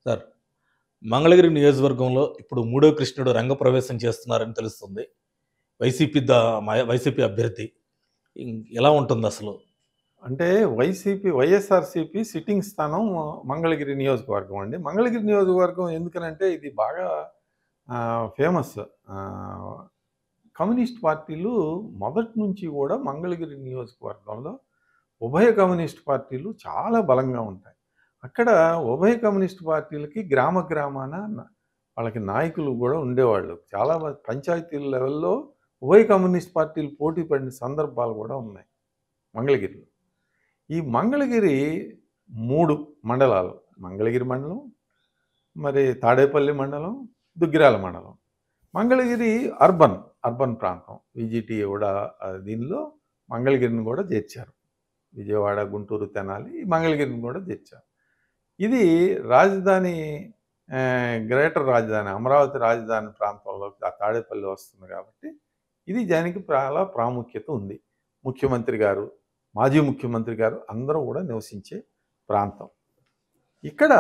Sir, Mangalagiri నియోజకవర్గంలో ఇప్పుడు మూడో కృష్ణుడు రంగప్రవేశం చేస్తున్నారని తెలుస్తుంది. వైసీపీ ద వైసీపీ అభ్యర్థి. ఎలా ఉంటుందసలు? అంటే వైఎస్ఆర్‌సీపీ సిట్టింగ్ స్థానం మంగళగిరి నియోజకవర్గం అండి. మంగళగిరి నియోజకవర్గం ఎందుకనంటే ఇది బాగా ఫేమస్. ఆహ్, కమ్యూనిస్ట్ పార్టీలు మొదటి నుంచి గూడా మంగళగిరి నియోజకవర్గంలో ఉభయ కమ్యూనిస్ట్ పార్టీలు చాలా బలంగా ఉంటాయి. అక్కడ ఉభయ కమ్యూనిస్ట్ పార్టీలకి గ్రామాన వాళ్ళకి నాయకులు గూడా ఉండేవాళ్ళు. చాలా పంచాయతీల లెవెల్‌లో ఉభయ కమ్యూనిస్ట్ పార్టీలు పోటీ పడిన సందర్భాలు గూడా ఉన్నాయి మంగళగిరిలో. ఈ మంగళగిరి 3 మండలాలు. మంగళగిరి మండలం, మరి తాడేపల్లి మండలం, దుగ్గిరాల మండలం. మంగళగిరి అర్బన్ ప్రాంతం. విజిటి కూడా దీనిలో మంగళగిరిని కూడా చేర్చారు. విజయవాడ, గుంటూరు, తెనాలి మంగళగిరిని కూడా చేర్చారు. ఇది రాజధాని గ్రేటర్ రాజధాని అమరావతి రాజధాని ప్రాంతంలో తాడేపల్లి వస్తుంది కాబట్టి ఇది దానికి చాలా ప్రాముఖ్యత ఉంది. ముఖ్యమంత్రి గారు, మాజీ ముఖ్యమంత్రి గారు అందరూ కూడా నివసించే ప్రాంతం. ఇక్కడ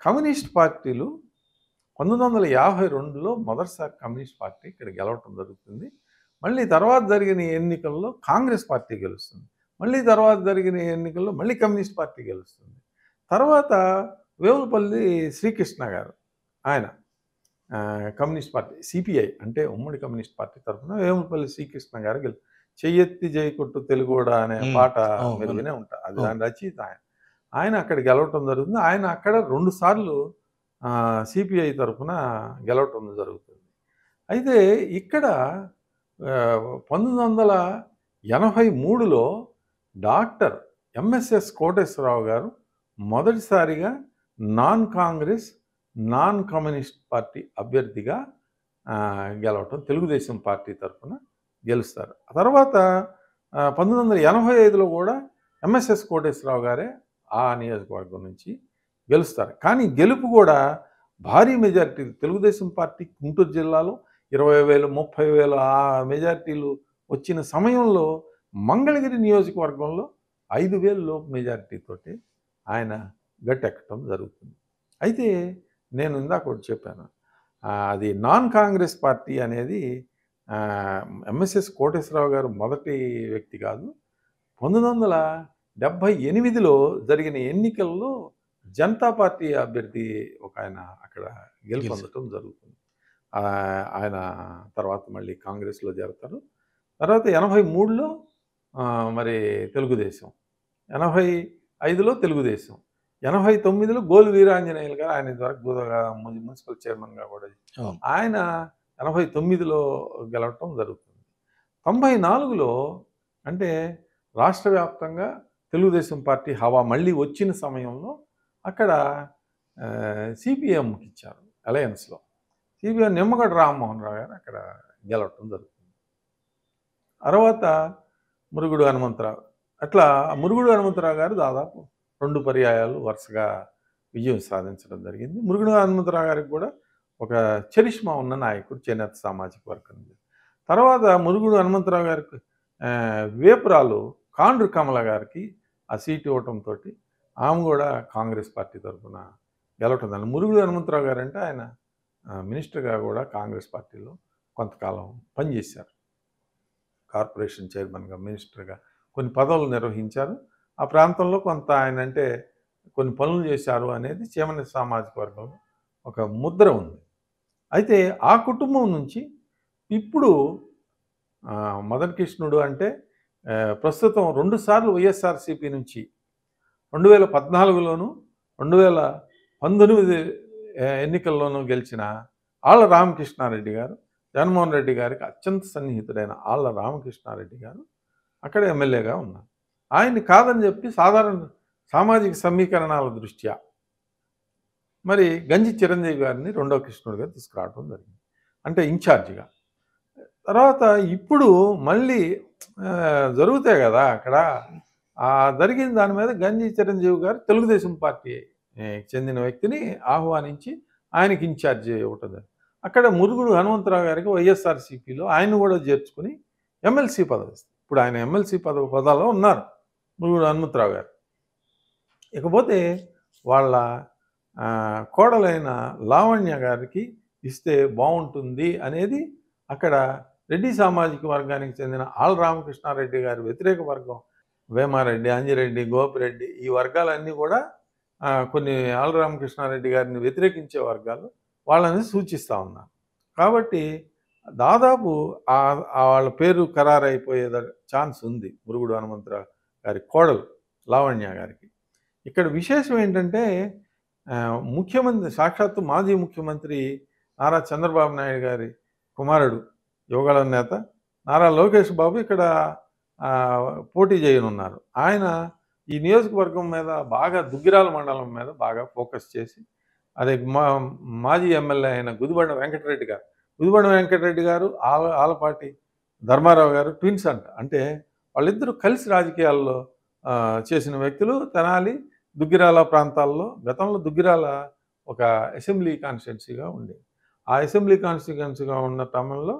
కమ్యూనిస్ట్ పార్టీలు 1952లో మొదటిసారి కమ్యూనిస్ట్ పార్టీ ఇక్కడ గెలవటం జరుగుతుంది. మళ్ళీ తర్వాత జరిగిన ఎన్నికల్లో కాంగ్రెస్ పార్టీ గెలుస్తుంది. మళ్ళీ తర్వాత జరిగిన ఎన్నికల్లో మళ్ళీ కమ్యూనిస్ట్ పార్టీ గెలుస్తుంది. తర్వాత వేములపల్లి శ్రీకృష్ణ గారు, ఆయన కమ్యూనిస్ట్ పార్టీ సిపిఐ అంటే ఉమ్మడి కమ్యూనిస్ట్ పార్టీ తరఫున వేములపల్లి శ్రీకృష్ణ గారు చెయ్యెత్తి జయకొట్టు తెలుగోడా అనే పాట మీరు వినే ఉంటారు. అది దాని రచయిత ఆయన. ఆయన అక్కడ గెలవటం జరుగుతుంది. ఆయన అక్కడ 2 సార్లు సిపిఐ తరఫున గెలవటం జరుగుతుంది. అయితే ఇక్కడ 1983లో డాక్టర్ ఎంఎస్ఎస్ కోటేశ్వరరావు గారు మొదటిసారిగా non Congress, non communist party అభ్యర్థిగా గెలవటం, తెలుగుదేశం పార్టీ తరఫున గెలుస్తారు. ఆ తర్వాత 1985లో కూడా ఎంఎస్ఎస్ కోటేశ్వరరావు గారే ఆ నియోజకవర్గం నుంచి గెలుస్తారు. కానీ గెలుపు కూడా భారీ మెజారిటీ. తెలుగుదేశం పార్టీ గుంటూరు జిల్లాలో 20,000, 30,000 ఆ మెజారిటీలు వచ్చిన సమయంలో మంగళగిరి నియోజకవర్గంలో 5,000 లోపు మెజారిటీతోటి ఆయన గట్టెక్కడం జరుగుతుంది. అయితే నేను ఇందాక ఒకటి చెప్పాను, అది నాన్ కాంగ్రెస్ పార్టీ అనేది ఎంఎస్ఎస్ కోటేశ్వరరావు గారు మొదటి వ్యక్తి కాదు. 1978లో జరిగిన ఎన్నికల్లో జనతా పార్టీ అభ్యర్థి ఒక ఆయన అక్కడ గెలుపొందటం జరుగుతుంది. ఆయన తర్వాత మళ్ళీ కాంగ్రెస్లో చేరతారు. తర్వాత 83లో మరి తెలుగుదేశం, 85లో తెలుగుదేశం, 89లో గోలు వీరాంజనేయులు గారు, ఆయన మున్సిపల్ చైర్మన్గా కూడా ఆయన 89లో గెలవటం జరుగుతుంది. 94లో అంటే రాష్ట్ర వ్యాప్తంగా తెలుగుదేశం పార్టీ హవా మళ్ళీ వచ్చిన సమయంలో అక్కడ సిపిఎంకి ఇచ్చారు అలయన్స్లో. సిపిఎం నిమ్మగడ్డ రామ్మోహన్ రావు గారు అక్కడ గెలవటం జరుగుతుంది. తర్వాత మురుగుడు హనుమంతరావు, అట్లా మురుగుడు హనుమంతరావు గారు దాదాపు 2 పర్యాయాలు వరుసగా విజయం సాధించడం జరిగింది. మురుగుడు హనుమంతరావు గారికి కూడా ఒక చరిష్మా ఉన్న నాయకుడు, చేనేత సామాజిక వర్గం. తర్వాత మురుగుడు హనుమంతరావు గారికి వేపురాలు కాండ్రు కమల గారికి ఆ సీటు ఇవ్వటంతో ఆమె కూడా కాంగ్రెస్ పార్టీ తరఫున గెలవటం. మురుగుడు హనుమంతరావు గారు అంటే ఆయన మినిస్టర్గా కూడా కాంగ్రెస్ పార్టీలో కొంతకాలం పనిచేశారు. కార్పొరేషన్ చైర్మన్గా, మినిస్టర్గా కొన్ని పదవులు నిర్వహించారు. ఆ ప్రాంతంలో కొంత ఆయన అంటే కొన్ని పనులు చేశారు అనేది చేనేత సామాజిక వర్గంలో ఒక ముద్ర ఉంది. అయితే ఆ కుటుంబం నుంచి ఇప్పుడు మదన్ కృష్ణుడు అంటే ప్రస్తుతం 2 సార్లు వైఎస్ఆర్సీపీ నుంచి 2014లోను 2019 ఎన్నికల్లోనూ గెలిచిన ఆళ్ల రామకృష్ణారెడ్డి గారు, జగన్మోహన్ రెడ్డి గారికి అత్యంత సన్నిహితుడైన ఆళ్ల రామకృష్ణారెడ్డి గారు అక్కడ ఎమ్మెల్యేగా ఉన్నారు. ఆయన్ని కాదని చెప్పి సాధారణ సామాజిక సమీకరణాల దృష్ట్యా మరి గంజి చిరంజీవి గారిని 2వ కృష్ణుడిగా తీసుకురావడం జరిగింది, అంటే ఇన్ఛార్జిగా. తర్వాత ఇప్పుడు మళ్ళీ జరుగుతాయి కదా అక్కడ, జరిగిన దాని మీద గంజి చిరంజీవి గారు తెలుగుదేశం పార్టీ చెందిన వ్యక్తిని ఆహ్వానించి ఆయనకి ఇన్ఛార్జి ఇవ్వటం. అక్కడ మురుగుడు హనుమంతరావు గారికి వైఎస్ఆర్సీపీలో ఆయన కూడా చేర్చుకుని ఎమ్మెల్సీ పదవి ఇస్తారు. ఇప్పుడు ఆయన ఎమ్మెల్సీ పదవిలో ఉన్నారు మురుగుడు హనుమంతరావు గారు. ఇకపోతే వాళ్ళ కోడలైన లావణ్య గారికి ఇస్తే బాగుంటుంది అనేది అక్కడ రెడ్డి సామాజిక వర్గానికి చెందిన ఆల్ రామకృష్ణారెడ్డి గారి వ్యతిరేక వర్గం వేమారెడ్డి, అంజిరెడ్డి, గోపిరెడ్డి ఈ వర్గాలన్నీ కూడా కొన్ని ఆల్ రామకృష్ణారెడ్డి గారిని వ్యతిరేకించే వర్గాలు వాళ్ళని సూచిస్తూ ఉన్నారు. కాబట్టి దాదాపు వాళ్ళ పేరు ఖరారైపోయే ఛాన్స్ ఉంది మురుగుడు హనుమంతరావు గారి కోడలు లావణ్య గారికి. ఇక్కడ విశేషం ఏంటంటే ముఖ్యమంత్రి సాక్షాత్తు మాజీ ముఖ్యమంత్రి నారా చంద్రబాబు నాయుడు గారి కుమారుడు యువగళ నేత నారా లోకేష్ బాబు ఇక్కడ పోటీ చేయనున్నారు. ఆయన ఈ నియోజకవర్గం మీద బాగా దుగ్గిరాల మండలం మీద బాగా ఫోకస్ చేసి అదే మాజీ ఎమ్మెల్యే అయిన గుదిబండ వెంకటరెడ్డి గారు ఆలపాటి ధర్మారావు గారు ట్విన్స్ అంటే వాళ్ళిద్దరూ కలిసి రాజకీయాల్లో చేసిన వ్యక్తులు. తెనాలి దుగ్గిరాల ప్రాంతాల్లో గతంలో దుగ్గిరాల ఒక అసెంబ్లీ కాన్స్టిట్యున్సీగా ఉండేది. ఆ అసెంబ్లీ కాన్స్టిట్యున్సీగా ఉన్న టైంలో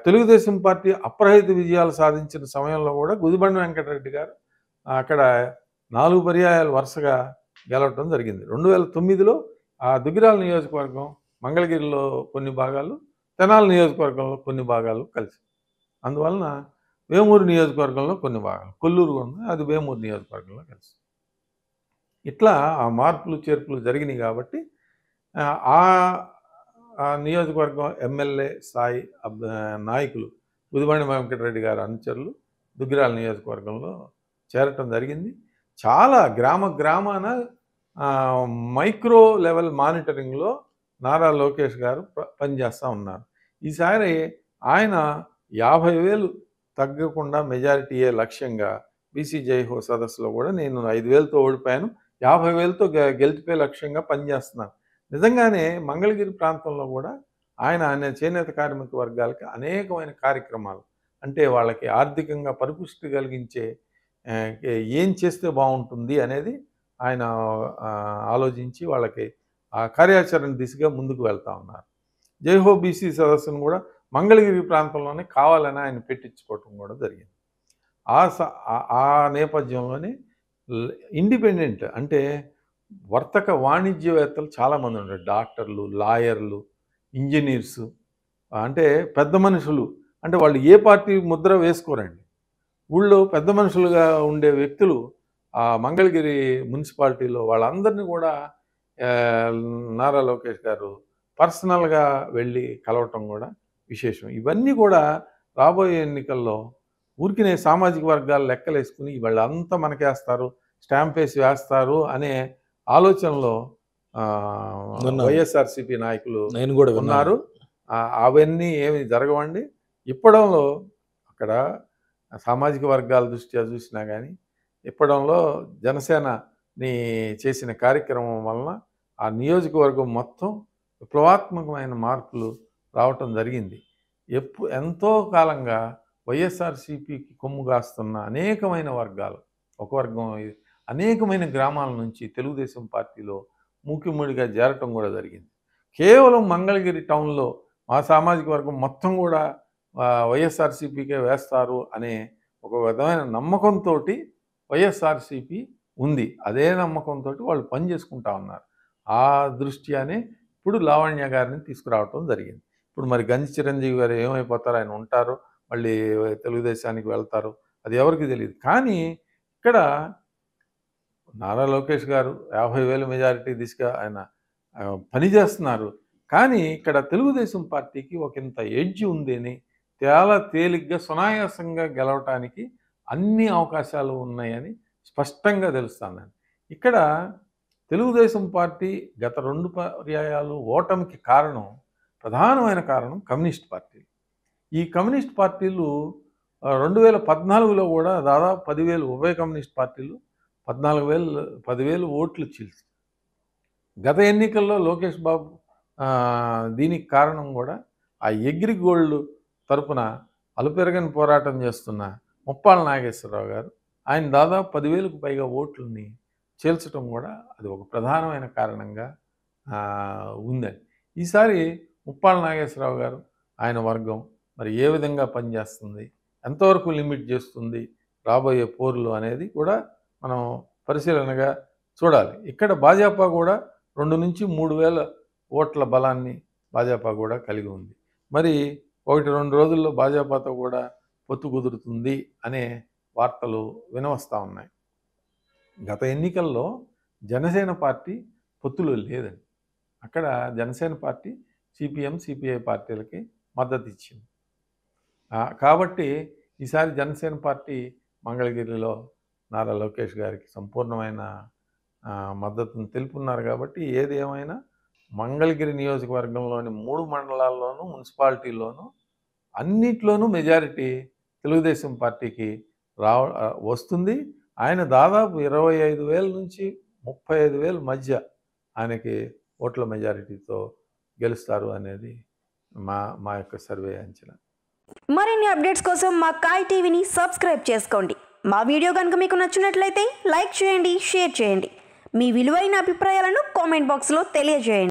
తెలుగుదేశం పార్టీ అప్రహిత విజయాలు సాధించిన సమయంలో కూడా గుదిబండ వెంకటరెడ్డి గారు అక్కడ 4 పర్యాయాలు వరుసగా గెలవటం జరిగింది. 2009లో ఆ దుగ్గిరాల నియోజకవర్గం మంగళగిరిలో కొన్ని భాగాలు, తెనాలి నియోజకవర్గంలో కొన్ని భాగాలు కలిసి, అందువలన వేమూరు నియోజకవర్గంలో కొన్ని భాగాలు, కొల్లూరు ఉంది, అది వేమూరు నియోజకవర్గంలో కలిసి ఇట్లా ఆ మార్పులు చేర్పులు జరిగినాయి. కాబట్టి ఆ నియోజకవర్గం ఎమ్మెల్యే స్థాయి నాయకులు గుదిబండ వెంకటరెడ్డి గారి అనుచరులు దుగ్గిరాల నియోజకవర్గంలో చేరటం జరిగింది. చాలా గ్రామాన మైక్రో లెవెల్ మానిటరింగ్లో నారా లోకేష్ గారు పనిచేస్తూ ఉన్నారు. ఈసారి ఆయన 50,000 తగ్గకుండా మెజారిటీయే లక్ష్యంగా బీసీ జైహో సదస్సులో కూడా నేను 5,000తో ఓడిపోయాను, 50,000తో గెలిచిపోయే లక్ష్యంగా పనిచేస్తున్నాను. నిజంగానే మంగళగిరి ప్రాంతంలో కూడా ఆయన చేనేత కార్మిక వర్గాలకి అనేకమైన కార్యక్రమాలు, అంటే వాళ్ళకి ఆర్థికంగా పరిపుష్టి కలిగించే ఏం చేస్తే బాగుంటుంది అనేది ఆయన ఆలోచించి వాళ్ళకి ఆ కార్యాచరణ దిశగా ముందుకు వెళ్తూ ఉన్నారు. జైహో బీసీ సదస్సును కూడా మంగళగిరి ప్రాంతంలోనే కావాలని ఆయన పెట్టించుకోవటం కూడా జరిగింది. ఆ నేపథ్యంలోనే ఇండిపెండెంట్ అంటే వర్తక వాణిజ్యవేత్తలు చాలామంది ఉన్నారు. డాక్టర్లు, లాయర్లు, ఇంజనీర్సు, అంటే పెద్ద మనుషులు, అంటే వాళ్ళు ఏ పార్టీ ముద్ర వేసుకోరండి. ఊళ్ళో పెద్ద మనుషులుగా ఉండే వ్యక్తులు ఆ మంగళగిరి మున్సిపాలిటీలో వాళ్ళందరినీ కూడా నారా లోకేష్ గారు పర్సనల్గా వెళ్ళి కలవటం కూడా విశేషం. ఇవన్నీ కూడా రాబోయే ఎన్నికల్లో ఊరికినే సామాజిక వర్గాలు లెక్కలేసుకుని వాళ్ళంతా మనకేస్తారు, స్టాంప్ వేసి వేస్తారు అనే ఆలోచనలో వైఎస్ఆర్సీపీ నాయకులు నేను కూడా ఉన్నారు. అవన్నీ ఏమి జరగవండి. ఇప్పడంలో అక్కడ సామాజిక వర్గాల దృష్ట్యా చూసినా కానీ ఇప్పడంలో జనసేనని చేసిన కార్యక్రమం వలన ఆ నియోజకవర్గం మొత్తం విప్లవాత్మకమైన మార్పులు రావటం జరిగింది. ఎంతో కాలంగా వైఎస్ఆర్సీపీకి కొమ్ము కాస్తున్న అనేకమైన వర్గాలు, ఒక వర్గం అనేకమైన గ్రామాల నుంచి తెలుగుదేశం పార్టీలో మూకిముడిగా చేరటం కూడా జరిగింది. కేవలం మంగళగిరి టౌన్లో మా సామాజిక వర్గం మొత్తం కూడా వైఎస్ఆర్సీపీకే వేస్తారు అనే ఒక విధమైన నమ్మకంతో వైఎస్ఆర్సీపీ ఉంది. అదే నమ్మకంతో వాళ్ళు పనిచేసుకుంటా ఉన్నారు. ఆ దృష్ట్యానే ఇప్పుడు లావణ్య గారిని తీసుకురావటం జరిగింది. ఇప్పుడు మరి గంజి చిరంజీవి గారు ఏమైపోతారో, ఆయన ఉంటారో మళ్ళీ తెలుగుదేశానికి వెళ్తారు, అది ఎవరికి తెలియదు. కానీ ఇక్కడ నారా లోకేష్ గారు 50,000 మెజారిటీ దిశగా ఆయన పనిచేస్తున్నారు. కానీ ఇక్కడ తెలుగుదేశం పార్టీకి ఒకంత ఎడ్జ్ ఉందని చాలా తేలిగ్గా సునాయాసంగా గెలవటానికి అన్ని అవకాశాలు ఉన్నాయని స్పష్టంగా తెలుస్తుందండి. ఇక్కడ తెలుగుదేశం పార్టీ గత 2 పర్యాయాలు ఓటమికి ప్రధానమైన కారణం కమ్యూనిస్ట్ పార్టీ. ఈ కమ్యూనిస్ట్ పార్టీలు 2014లో కూడా దాదాపు 10,000 ఉభయ కమ్యూనిస్ట్ పార్టీలు 10,000 ఓట్లు చీల్చి, గత ఎన్నికల్లో లోకేష్ బాబు దీనికి కారణం కూడా ఆ ఎగ్రి గోల్డ్ తరపున అలుపెరగని పోరాటం చేస్తున్న ముప్పాళ్ళ నాగేశ్వరరావు గారు, ఆయన దాదాపు 10,000కు పైగా ఓట్లని చీల్చడం కూడా అది ఒక ప్రధానమైన కారణంగా ఉందని. ఈసారి ముప్పాళ్ళ నాగేశ్వరరావు గారు, ఆయన వర్గం మరి ఏ విధంగా పనిచేస్తుంది, ఎంతవరకు లిమిట్ చేస్తుంది రాబోయే పోర్లు అనేది కూడా మనం పరిశీలనగా చూడాలి. ఇక్కడ భాజపా కూడా 2,000-3,000 ఓట్ల బలాన్ని భాజపా కూడా కలిగి ఉంది. మరి 1-2 రోజుల్లో భాజపాతో కూడా పొత్తు కుదురుతుంది అనే వార్తలు వినవస్తూ ఉన్నాయి. గత ఎన్నికల్లో జనసేన పార్టీ పొత్తులో లేదండి. అక్కడ జనసేన పార్టీ సిపిఎం, సిపిఐ పార్టీలకి మద్దతు ఇచ్చింది. కాబట్టి ఈసారి జనసేన పార్టీ మంగళగిరిలో నారా లోకేష్ గారికి సంపూర్ణమైన మద్దతును తెలుపున్నారు. కాబట్టి ఏది ఏమైనా మంగళగిరి నియోజకవర్గంలోని 3 మండలాల్లోనూ, మున్సిపాలిటీల్లోనూ అన్నిట్లోనూ మెజారిటీ తెలుగుదేశం పార్టీకి వస్తుంది. ఆయన దాదాపు 25,000 నుంచి 35,000 మధ్య ఆయనకి ఓట్ల మెజారిటీతో గెలుస్తారు అనేది మా యొక్క సర్వే అంచనా. మరిన్ని అప్డేట్స్ కోసం మా కాయ్ టీవీని సబ్స్క్రైబ్ చేసుకోండి. మా వీడియో కనుక మీకు నచ్చినట్లయితే లైక్ చేయండి, షేర్ చేయండి. మీ విలువైన అభిప్రాయాలను కామెంట్ బాక్స్లో తెలియజేయండి.